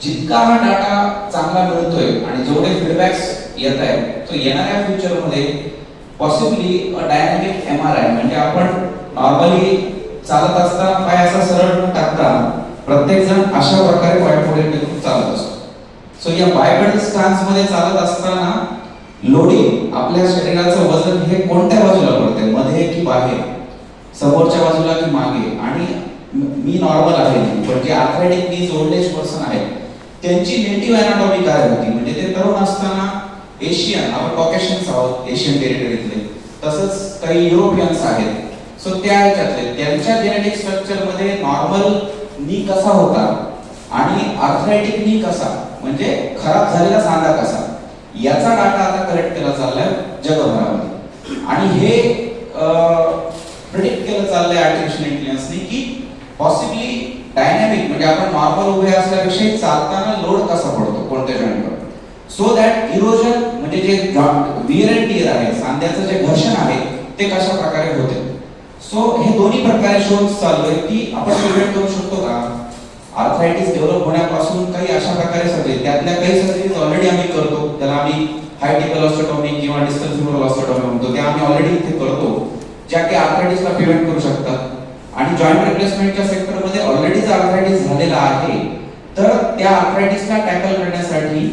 जितका हा डाटा चांगला मिळतोय आणि जेवढे फीडबॅक्स येत आहेत, तो येणाऱ्या फ्युचरमध्ये पॉसिबली डायनॅमिक MRI म्हणजे आपण नॉर्मली चालत असताना पाय असा सरळ टाकता, प्रत्येक जण अशा प्रकारे पाय पुढे टेकून चालत असतो. सो या बायपेडल स्टान्स मध्ये चालत असताना लोडिंग आपल्या शरीराचं वजन हे कोणत्या बाजूला पडते, मध्ये की बाहेर, समोरच्या बाजूला की मागे. आणि मी नॉर्मल आहे पण जे आर्थरायटिक नीज ओल्ड एज पर्सन आहेत त्यांची नेटिव्ह अॅनाटॉमी काय होती, म्हणजे ते तरुण असताना एशियन, आपण कॉकेशियन्स आहोत एशियन टेरिटरीतले, तसंच काही युरोपियन्स आहेत. सो त्या ह्याच्यातले त्यांच्या जेनेटिक स्ट्रक्चर मध्ये नॉर्मल नी कसा होता आणि आर्थरायटिक नी कसा, म्हणजे खराब झालेला सांधा कसा, याचा डाटा आता कलेक्ट केला चाललाय जगभरामध्ये. आणि हे प्रेडिक्ट केलं चाललंय आर्टिफिशियल इंटेलिजन्सने की पॉसिबली डायनॅमिक म्हणजे आपण नॉर्मल उभे असल्यापेक्षा चालताना लोड कसा पडतो कोणत्या जॉइंटवर, सो दॅट इरोजन म्हणजे जे विअर अँड टिअर आहे, सांध्याचं जे घर्षण आहे ते कशा प्रकारे होते. सो हे दोन्ही प्रकारे शोध चालू आहे की आपण प्रिव्हेंट करू शकतो का आर्थरायटिस डेव्हलप होण्यापासून. काही अशा प्रकारे सर्जरी, त्यातल्या काही सर्जरीज ऑलरेडी आम्ही करतो, त्याला आम्ही हाय टेबल ऑस्टोटॉमी किंवा डिस्टल फ्युमरल ऑस्टोटॉमी म्हणतो, ते आम्ही ऑलरेडी इथे करतो, ज्या की आर्थरायटिसला प्रिव्हेंट करू शकतात. आणि जॉइंट रिप्लेसमेंटच्या सेक्टरमध्ये ऑलरेडी जर आर्थरायटिस झालेला आहे तर त्या आर्थरायटिसला टॅकल करण्यासाठी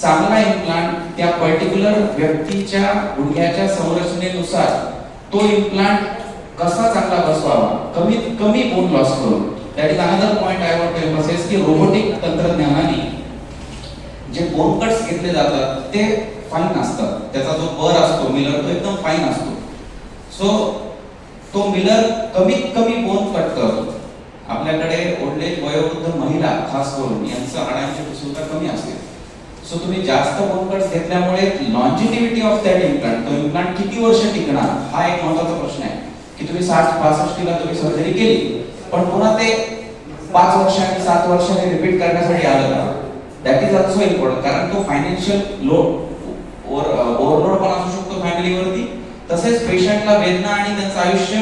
चांगला इम्प्लांट त्या पर्टिक्युलर व्यक्तीच्या गुडघ्याच्या संरचनेनुसार तो इम्प्लांट कसा चांगला बसवावा, कमीत कमी बोन लॉस करून. That is another point I want to emphasise की रोबोटिक तंत्रज्ञानाने जे बोन कट्स घेतले जातात ते फाईन असतात, त्याचा जो बर असतो मिलर तो एकदम फाईन असतो. सो तो मिलर कमीत कमी बोन कट करतो. आपल्याकडे ओल्ड एज वयोवृद्ध महिला खास करून यांचं हाडांची सुद्धा कमी असते. सो तुम्ही जास्त बोन कट्स घेतल्यामुळे लॉन्जिटिव्हिटी ऑफ दॅट इम्प्लांट, तो इम्प्लांट किती वर्ष टिकणार हा एक महत्त्वाचा प्रश्न आहे. की तुम्ही 60-65 ला तुम्ही सर्जरी केली पण पुन्हा ते 5 वर्षांनी 7 वर्षांनी रिपीट करण्यासाठी आलं का, दॅट इज ऑल्सो इम्पॉर्टंट. कारण तो फायनान्शियल लोड ओव्हरलोड पण असू शकतो फॅमिलीवरती, तसेच पेशंटला वेदना आणि त्यांचं आयुष्य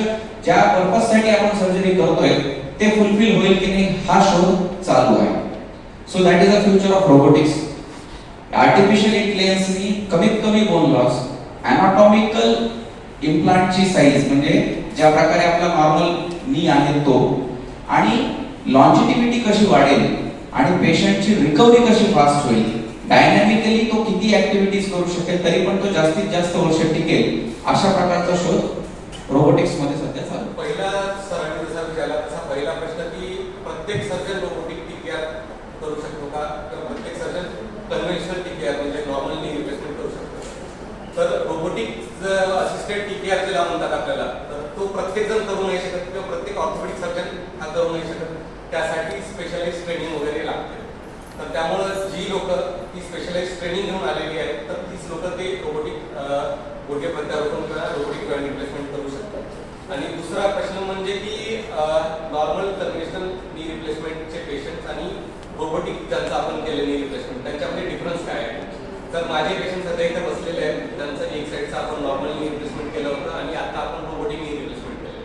ज्या पर्पजसाठी आपण सर्जरी करतोय ते फुलफिल होईल की नाही हा शोध चालू आहे. So that is a future of robotics. Artificial इंटेलिजन्सनी कमीत कमी बोन लॉस, अनाटॉमिकल इम्प्लांटची साईज म्हणजे ज्या प्रकारे आपला नॉर्मल नी आहे तो, आणि लॉन्जिटिव्हिटी कशी वाढेल आणि पेशंटची रिकव्हरी कशी फास्ट होईल, डायनॅमिकली तो किती ऍक्टिव्हिटीज करू शकेल तरी पण तो जास्तीत जास्त वर्ष टिकेल, अशा प्रकारचा शोध रोबोटिक्स मध्ये सध्या चालू. पहिला सरांनी जसा विचारला तसा पहिला प्रश्न की प्रत्येक सर्जन रोबोटिक टीकेआर करू शकतो का, किंवा प्रत्येक सर्जन कन्व्हेन्शनल टीकेआर म्हणजे नॉर्मल नी रिप्लेसमेंट करू शकतो. तर रोबोटिक असिस्टेड टीकेआर जे म्हणतात आपल्याला, तर तो प्रत्येक जण करू नाही शकत किंवा प्रत्येक ऑर्थोपेडिक सर्जन हा करू नाही शकत, त्यासाठी स्पेशलाइज ट्रेनिंग वगैरे लागते. तर त्यामुळे जी लोक ती स्पेशलाइज ट्रेनिंग घेऊन आलेली आहेत तर तीच लोक ते रोबोटिक गुडघे प्रत्यारोपण किंवा रोबोटिक जॉइंट रिप्लेसमेंट करू शकतात. आणि दुसरा प्रश्न म्हणजे की नॉर्मल कन्व्हेन्शनल नी रिप्लेसमेंटचे पेशंट्स आणि रोबोटिक ज्यांचं आपण केले नी रिप्लेसमेंट त्यांच्यामध्ये डिफरन्स काय आहे. तर माझे पेशंट सध्या इथे बसलेले आहेत, त्यांचं एक साईडचं आपण नॉर्मल नी रिप्लेसमेंट केलं होतं आणि आता आपण रोबोटिक नी रिप्लेसमेंट केलं.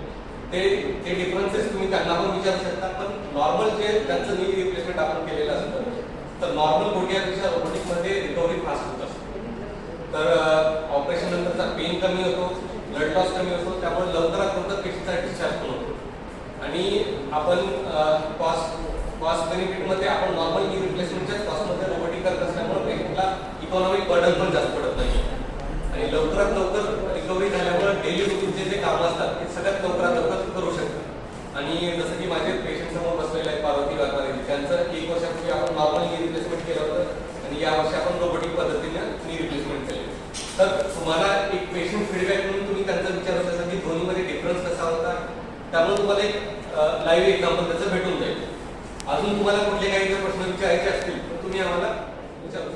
ते डिफरन्सेस तुम्ही त्यांना पण विचारू शकता. पण नॉर्मल जे त्यांचं नी रिप्लेसमेंट आपण केलेलं असतं तर नॉर्मल गुडघ्यापेक्षा रोबोटिकमध्ये रिकव्हरी फास्ट होत असते. तर ऑपरेशन नंतरचा पेन कमी होतो, ब्लड लॉस कमी होतो, त्यामुळे लवकरात लवकर पेशंटचा डिस्चार्ज पण होतो. आणि आपण कॉस्ट बेनिफिटमध्ये आपण नॉर्मल नी रिप्लेसमेंटच्याच कॉस्टमध्ये रोबोटिक करत असल्यामुळे पेशंटला इकॉनॉमिक बर्डन पण जास्त पडत नाही आणि लवकरात लवकर रिकव्हरी झाल्यामुळे डेली रुटीनचे जे कामं असतात ते सगळ्यात लवकरात लवकर करू शकतात. आणि जसं की माझे पेशंट समोर बसलेले आहेत पार्वती वाघमारे, त्यांचं 1 वर्षापूर्वी आपण नॉर्मल नी रिप्लेसमेंट केलं होतं आणि या वर्षी आपण रोबोटिक पद्धतीने नी रिप्लेसमेंट केले. तर तुम्हाला एक पेशंट फीडबॅक म्हणून तुम्ही त्यांचा विचार होता की दोन्हीमध्ये डिफरन्स कसा होता, त्यामुळे तुम्हाला एक लाईव्ह एक्झाम्पल त्याचं भेटून जाईल. अजून तुम्हाला कुठले काही जर प्रश्न विचारायचे असतील तर तुम्ही आम्हाला विचारू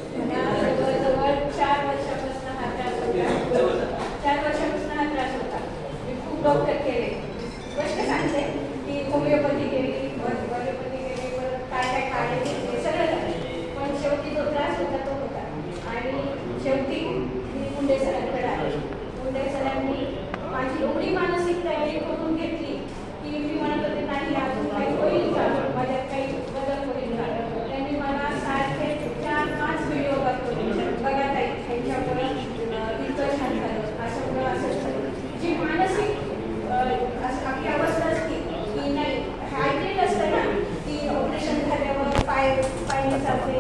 जवळ 4 वर्षापासून हा त्रास होता. 4 वर्षापासून हा त्रास होता. मी खूप डॉक्टर केले, गोष्ट सांगते की होमिओपॅथी केली, ॲलोपॅथी केली, परत काय काय काढे घेतले, सगळं झालं. पण शेवटी जो त्रास होता तो होता. आणि शेवटी मी मुंडे सरांकडे आले. मुंडे सरांनी माझी एवढी मानसिक तयारी करून घेतली की मी म्हणत होते नाही अजून काही होईल का, माझ्यात काही बदल होईल का. चालते